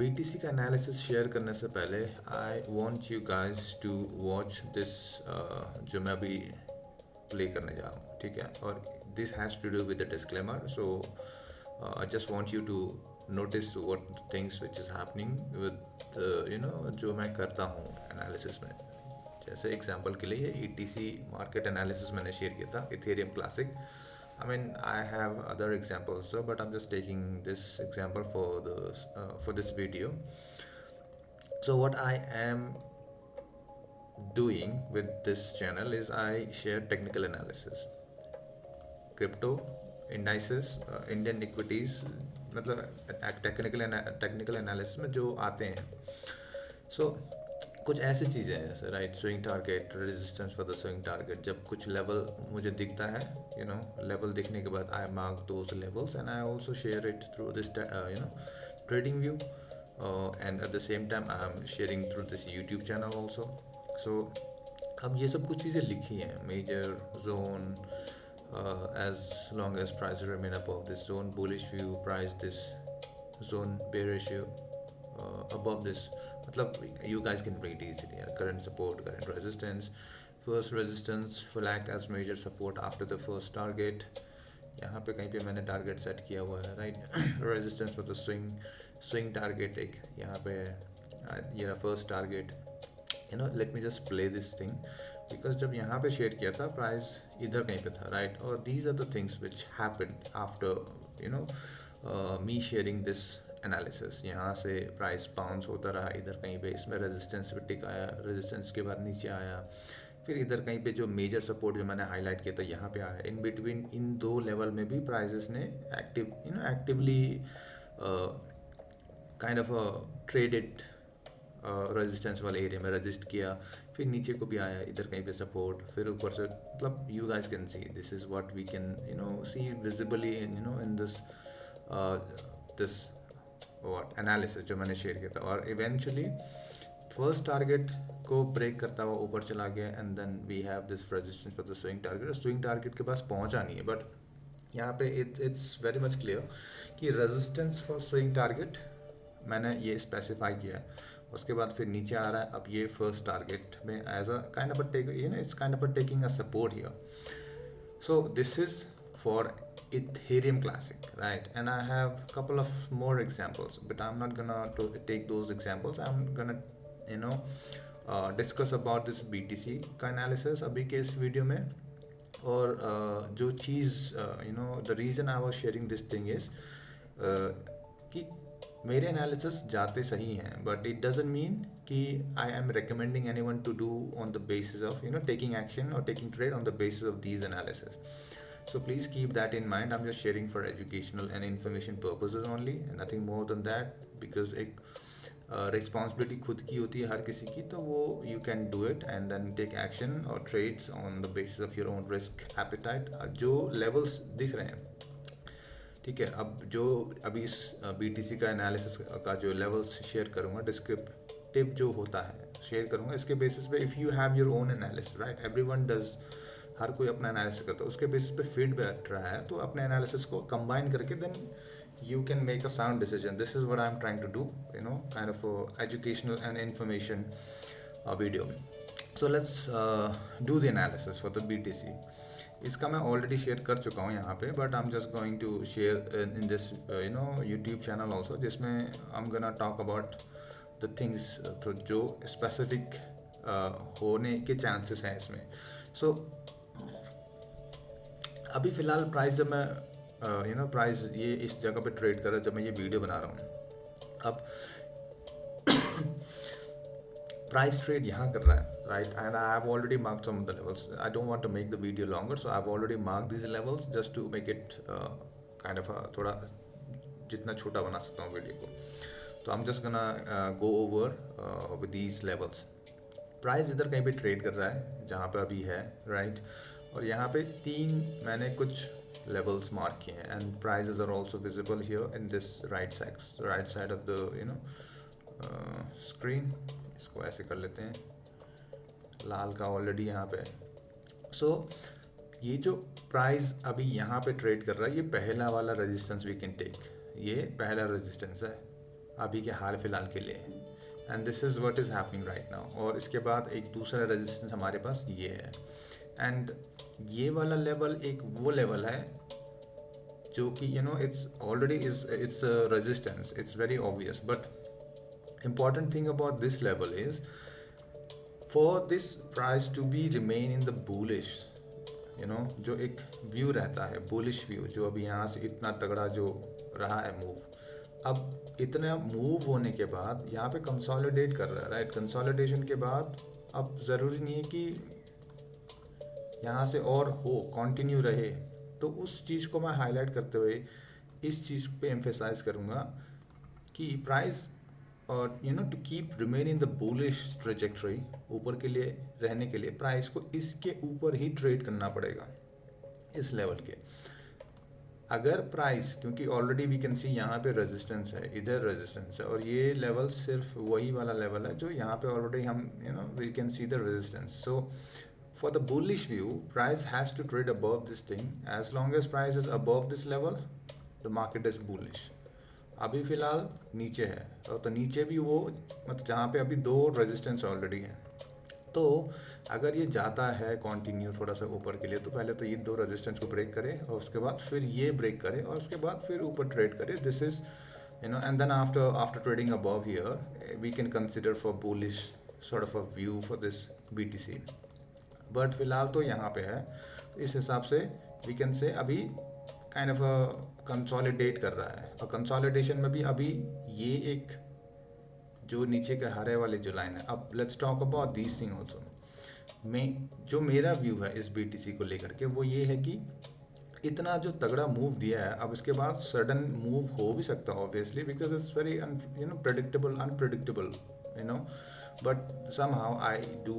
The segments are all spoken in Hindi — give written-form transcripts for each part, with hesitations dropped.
BTC का एनालिसिस शेयर करने से पहले I want you guys to watch this जो मैं अभी प्ले करने जा रहा हूँ, ठीक है। और this has to do with the disclaimer, so I just want you to notice what things which is happening with जो मैं करता हूँ एनालिसिस में। जैसे एग्जांपल के लिए E T C market analysis मैंने शेयर किया था, Ethereum classic. I mean, I have other examples, but I'm just taking this example for this video. So what I am doing with this channel is I share technical analysis, crypto, indices, Indian equities, मतलब टेक्निकल एनालिसिस में जो आते हैं। सो कुछ ऐसी चीज़ें हैं जैसे right swing target, resistance for the swing target. जब कुछ लेवल मुझे दिखता है, लेवल दिखने के बाद I mark those levels and I also share it through this trading view, and at the same time I am sharing through this YouTube channel also. So अब ये सब कुछ चीज़ें लिखी हैं, major zone, as long as prices remain above this zone, bullish view, price this zone, bearish view above this, मतलब you guys can read easily. Current support, current resistance, first resistance will act as major support after the first target. यहाँ पे कहीं पे मैंने टारगेट सेट किया हुआ है, right. Resistance for the swing target एक यहाँ पे ये first target. Let me just play this thing, because जब यहाँ पे शेयर किया था प्राइस इधर कहीं पे था, राइट। और these are the things which happen after me sharing this analysis. यहाँ से प्राइस बाउंस होता रहा इधर कहीं पे, इसमें रेजिस्टेंस पे टिक आया, रेजिस्टेंस के बाद नीचे आया, फिर इधर कहीं पे जो मेजर सपोर्ट जो मैंने हाईलाइट किया था यहाँ पे आया। इन बिटवीन इन दो लेवल में भी प्राइसेस ने actively kind of traded resistance वाले एरिया में रजिस्ट किया, फिर नीचे को भी आया इधर कहीं पे सपोर्ट, फिर ऊपर से, मतलब you guys can see this is what we can see visibly in this what analysis जो मैंने शेयर किया था। और इवेंचुअली फर्स्ट टारगेट को ब्रेक करता हुआ ऊपर चला गया, and then we have this resistance for the swing target. Swing target के पास पहुंचा नहीं है, बट यहाँ पे इट्स वेरी मच क्लियर कि रेजिस्टेंस फॉर स्विंग टारगेट मैंने ये स्पेसिफाई किया है। उसके बाद फिर नीचे आ रहा है, अब ये फर्स्ट टारगेट में as a kind of a take, it's kind of a taking a support here. So this is for Ethereum Classic, right? And I have a couple of more examples, but I'm not gonna take those examples. I'm gonna discuss about this BTC का analysis अभी के इस वीडियो में। और जो चीज़ the reason I was sharing this thing is कि मेरे एनालिसिस जाते सही हैं, बट इट डजेंट मीन कि I am recommending any one to do on the basis of taking action और taking trade on the basis of these analysis. So please keep that in mind. I'm just sharing for educational and information purposes only, nothing more than that, because एक रिस्पॉन्सिबिलिटी खुद की होती है हर किसी की, तो वो you can do it and then take action और trades on the basis of your own risk appetite. जो लेवल्स दिख रहे हैं, ठीक है, अब जो अभी इस BTC का एनालिसिस का जो लेवल्स शेयर करूँगा, डिस्क्रिप्टिव जो होता है शेयर करूँगा, इसके बेसिस पे if you have your own analysis, right, everyone does, हर कोई अपना एनालिसिस करता है, उसके बेसिस पे फीडबैक रहा है, तो अपने एनालिसिस को कंबाइन करके then you can make a sound decision. This is what I'm trying to do, kind of a educational and information video. So let's do the analysis for the BTC. इसका मैं ऑलरेडी शेयर कर चुका हूँ यहाँ पे, but I am just going to share in this YouTube channel also, जिसमें I am gonna talk about the things तो जो स्पेसिफिक होने के चांसेस हैं इसमें। सो अभी फ़िलहाल प्राइस जब मैं प्राइस ये इस जगह पे ट्रेड कर रहा है जब मैं ये वीडियो बना रहा हूँ। अब प्राइस ट्रेड यहाँ कर रहा है, right, and I have already marked some of the levels. I don't want to make the video longer, so I have already marked these levels just to make it kind of थोड़ा जितना छोटा बना सकता हूँ वीडियो को। तो I am just gonna go over with these levels. Price इधर कहीं पे ट्रेड कर रहा है जहाँ पे अभी है, राइट, और यहाँ पे 3 मैंने कुछ लेवल्स मार्क किए हैं, and prices are also visible here in this right side of the screen. इसको ऐसे कर लेते हैं, लाल का ऑलरेडी यहाँ पे। सो ये जो प्राइस अभी यहाँ पे ट्रेड कर रहा है, ये पहला वाला रेजिस्टेंस वी कैन टेक, ये पहला रेजिस्टेंस है। अभी के हाल फिलहाल के लिए, and this is what is happening right now. और इसके बाद एक दूसरा रेजिस्टेंस हमारे पास ये है, एंड ये वाला लेवल एक वो लेवल है जो कि it's already is its resistance, it's very obvious, but important thing about this level is for this price to be remain in the bullish, जो एक व्यू रहता है बुलिश व्यू, जो अभी यहाँ से इतना तगड़ा जो रहा है मूव, अब इतना मूव होने के बाद यहाँ पे कंसोलिडेट कर रहा है, राइट। कंसोलिडेशन के बाद अब ज़रूरी नहीं है कि यहाँ से और हो कंटिन्यू रहे, तो उस चीज़ को मैं हाईलाइट करते हुए इस चीज़ पे एम्फेसाइज करूँगा कि प्राइस और to keep remain in the bullish trajectory, ऊपर के लिए रहने के लिए प्राइस को इसके ऊपर ही ट्रेड करना पड़ेगा, इस लेवल के। अगर प्राइस, क्योंकि ऑलरेडी वी कैन सी यहाँ पे रेजिस्टेंस है, इधर रेजिस्टेंस है, और ये लेवल सिर्फ वही वाला लेवल है जो यहाँ पे ऑलरेडी हम we can see the resistance. So for the bullish view price has to trade above this thing, as long as price is above this level the market is bullish. अभी फ़िलहाल नीचे है, और तो नीचे भी वो मतलब जहाँ पे अभी दो रेजिस्टेंस ऑलरेडी है, तो अगर ये जाता है कंटिन्यू थोड़ा सा ऊपर के लिए, तो पहले तो ये दो रेजिस्टेंस को ब्रेक करे, और उसके बाद फिर ये ब्रेक करे, और उसके बाद फिर ऊपर ट्रेड करे। This is and then after trading above here we can consider for bullish sort of a view for this BTC। But फिलहाल तो यहाँ पे है, तो इस हिसाब से वी कैन से अभी काइंड ऑफ कंसोलिडेट कर रहा है, और कंसोलिडेशन में भी अभी ये एक जो नीचे के हरे वाले जो लाइन है। अब let's talk about this thing also. जो मेरा व्यू है इस BTC को लेकर के वो ये है कि इतना जो तगड़ा मूव दिया है, अब इसके बाद सडन मूव हो भी सकता है obviously, because it's very predictable unpredictable, but somehow I do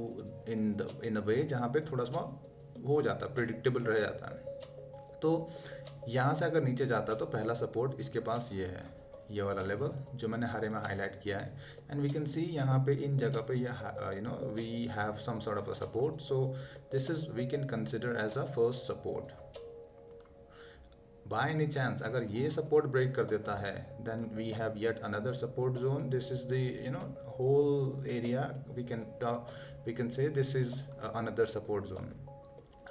in a way जहाँ पे थोड़ा सा हो जाता है, प्रेडिक्टेबल रह जाता है। तो यहाँ से अगर नीचे जाता तो पहला सपोर्ट इसके पास ये है, ये वाला लेवल जो मैंने हरे में हाईलाइट किया है, एंड वी कैन सी यहाँ पे इन जगह पे ये we have some sort of a support, so this is we can consider as a first support. By any chance अगर ये सपोर्ट ब्रेक कर देता है, then we have yet another support zone. This is the whole area we can say this is another support zone.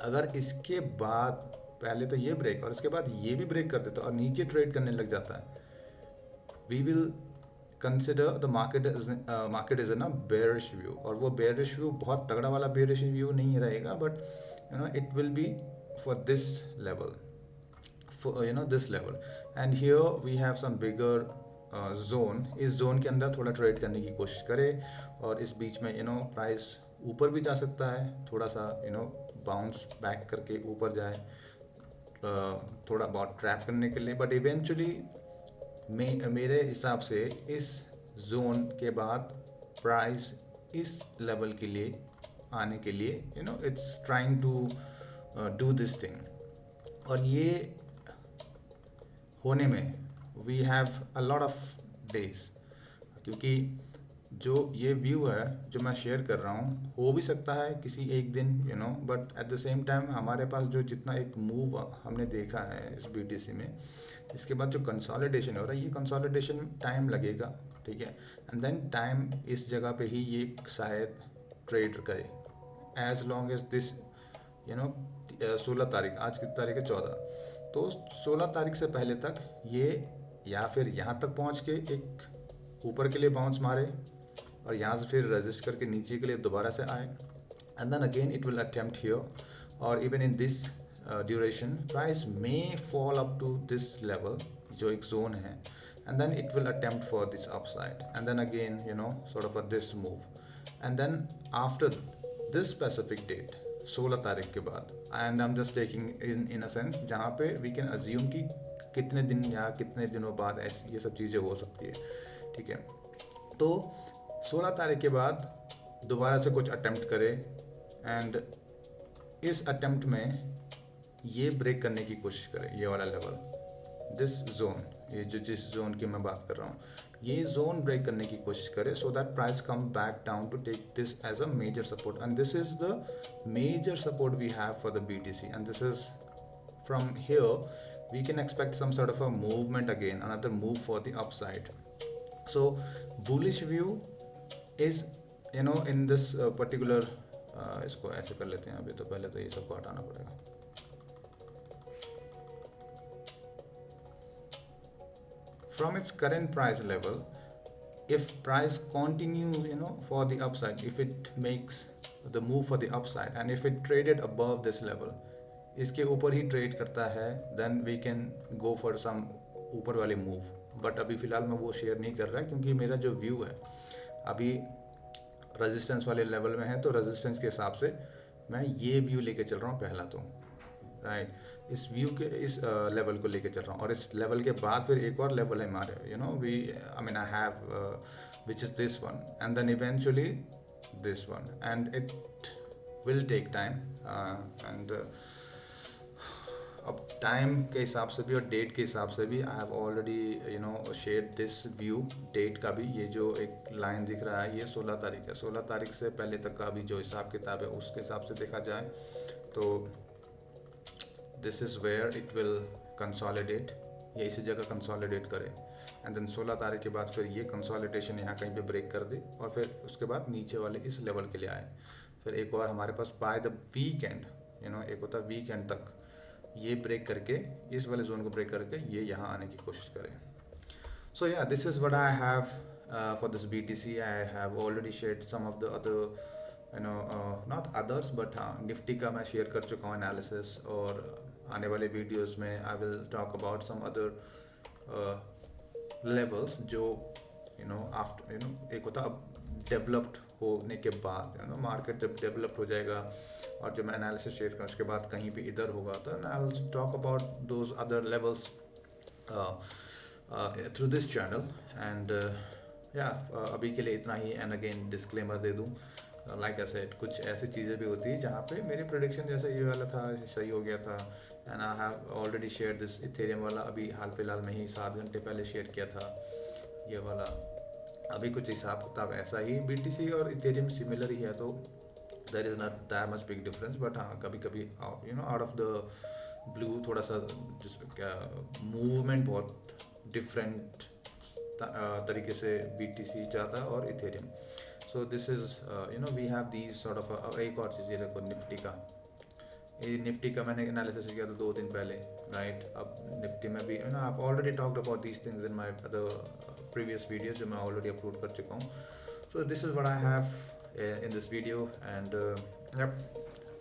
अगर इसके बाद पहले तो ये ब्रेक और उसके बाद ये भी ब्रेक कर देता और नीचे ट्रेड करने लग जाता है, we will consider the market is in a bearish view. और वो बेयरिश व्यू बहुत तगड़ा वाला बेयरिश व्यू नहीं रहेगा, but it will be for this level, this level, and here we have some bigger zone. इस जोन के अंदर थोड़ा ट्रेड करने की कोशिश करें, और इस बीच में प्राइस ऊपर भी जा सकता है, थोड़ा सा बाउंस बैक करके ऊपर जाए, थोड़ा बहुत ट्रैप करने के लिए। बट इवेंचुअली मेरे हिसाब से इस जोन के बाद प्राइस इस लेवल के लिए आने के लिए it's trying to do this thing. और ये होने में we have a lot of days, क्योंकि जो ये व्यू है जो मैं शेयर कर रहा हूँ हो भी सकता है किसी एक दिन but at the same time हमारे पास जो जितना एक मूव हमने देखा है इस BTC में, इसके बाद जो कंसोलिडेशन हो रहा है, ये कंसोलिडेशन टाइम लगेगा, ठीक है। एंड देन टाइम इस जगह पे ही ये शायद ट्रेड करे, एज लॉन्ग एज दिस 16 तारीख, आज की तारीख है 14, तो 16 तारीख से पहले तक ये या फिर यहाँ तक पहुँच के एक ऊपर के लिए बाउंस मारे, और यहाँ से फिर रजिस्ट करके नीचे के लिए दोबारा से आए, and then again it will attempt here, और even in this duration price may fall up to this level जो एक जोन है, and then it will attempt for this upside, and then again sort of this move, and then after this specific date 16 तारीख के बाद, and I am just taking in a sense जहाँ पे वी कैन अज्यूम कि कितने दिन या कितने दिनों बाद ऐसी ये सब चीज़ें हो सकती है, ठीक है। तो 16 तारीख के बाद दोबारा से कुछ अटेम्प्ट करे, एंड इस अटेम्प्ट में ये ब्रेक करने की कोशिश करे, ये वाला लेवल, दिस जोन, ये जो जिस जोन की मैं बात कर रहा हूँ, ये जोन ब्रेक करने की कोशिश करे, so that price come back down to take this as a major support, and this is the major support we have for the BTC, and this is from here we can expect some sort of a movement again, another move for the upside, So bullish view is, in this particular, इसको ऐसे कर लेते हैं अभी, तो पहले तो ये सबको हटाना पड़ेगा. From its current price level, if price continue, for the upside, if it makes the move for the upside and if it traded above this level, इसके ऊपर ही ट्रेड करता है, then we can go for some ऊपर वाले मूव. बट अभी फ़िलहाल मैं वो शेयर नहीं कर रहा क्योंकि मेरा जो व्यू है अभी रेजिस्टेंस वाले लेवल में है, तो रेजिस्टेंस के हिसाब से मैं ये व्यू लेके चल रहा हूँ पहला तो, राइट. इस व्यू के इस लेवल को लेके चल रहा हूँ, और इस लेवल के बाद फिर एक और लेवल है हमारे, we I mean I have which is this one, and then eventually this one, and it will take time. एंड अब टाइम के हिसाब से भी और डेट के हिसाब से भी I have already share this view. Date का भी ये जो एक लाइन दिख रहा है ये 16 तारीख है. 16 तारीख से पहले तक का भी जो हिसाब किताब है उसके हिसाब से देखा जाए तो this is where it will consolidate, ये इसी जगह कंसोलिडेट करे, एंड देन 16 तारीख के बाद फिर ये कंसोलिडेशन यहाँ कहीं पे ब्रेक कर दे, और फिर उसके बाद नीचे वाले इस लेवल के लिए आए. फिर एक और हमारे पास बाय द वीकेंड, एक होता है वीकेंड तक ये ब्रेक करके, इस वाले जोन को ब्रेक करके ये यहाँ आने की कोशिश करें. So yeah this is what I have for this BTC. I have already shared some of the other not others, but हाँ निफ्टी का मैं शेयर कर चुका हूँ एनालिसिस, और आने वाले वीडियोस में I will talk about some other levels जो आफ्टर एक होता अब डेवलप्ड होने के बाद, मार्केट जब डेवलप हो जाएगा और जब मैं एनालिसिस शेयर करूँ उसके बाद कहीं पे इधर होगा, तो आई will talk about those other levels through this channel. And या अभी के लिए इतना ही. एंड अगेन डिस्क्लेमर दे दूँ, लाइक आई सेड, कुछ ऐसी चीज़ें भी होती है जहाँ पे मेरी प्रेडिक्शन जैसे ये वाला था सही हो गया था, and I have already share this Ethereum वाला, अभी हाल फिलहाल में ही 7 घंटे पहले शेयर किया था ये वाला. अभी कुछ हिसाब किताब ऐसा ही, BTC और इथेरियम सिमिलर ही है, तो there is not that much big difference. But हाँ कभी कभी आउट ऑफ द ब्लू थोड़ा सा जिस क्या मूवमेंट बहुत डिफरेंट तरीके से BTC जाता है और Ethereum. So this is we have these sort of. एक और चीज़ ये देखो निफ्टी का, ये निफ्टी का मैंने एनालिसिस किया था 2 दिन पहले, राइट. अब निफ्टी में भी I have already talked about these things in my other previous videos जो मैं ऑलरेडी अपलोड कर चुका हूँ. सो this is what I have in this video, and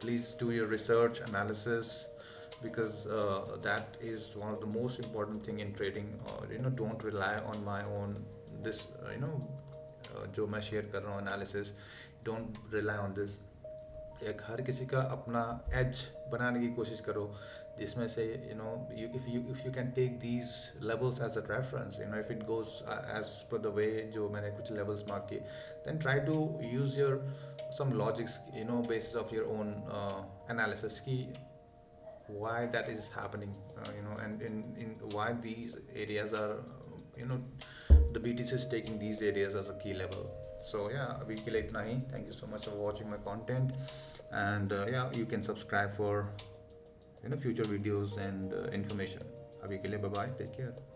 please do your research analysis, because that is one of the most important thing in trading. Or don't rely on my own this जो मैं शेयर कर रहा हूँ analysis, don't rely on this. एक हर किसी का अपना एज बनाने की कोशिश करो, जिसमें से if you can take these levels as a reference, if it goes as per the way जो मैंने कुछ levels मार्क किए, then try to use your some logics, basis of your own analysis की why that is happening, and in why these areas are, the BTC is taking these areas as a key level. So yeah, अभी के लिए इतना ही. Thank you so much for watching my content, and yeah, you can subscribe for future videos and information. अभी के लिए bye bye, take care.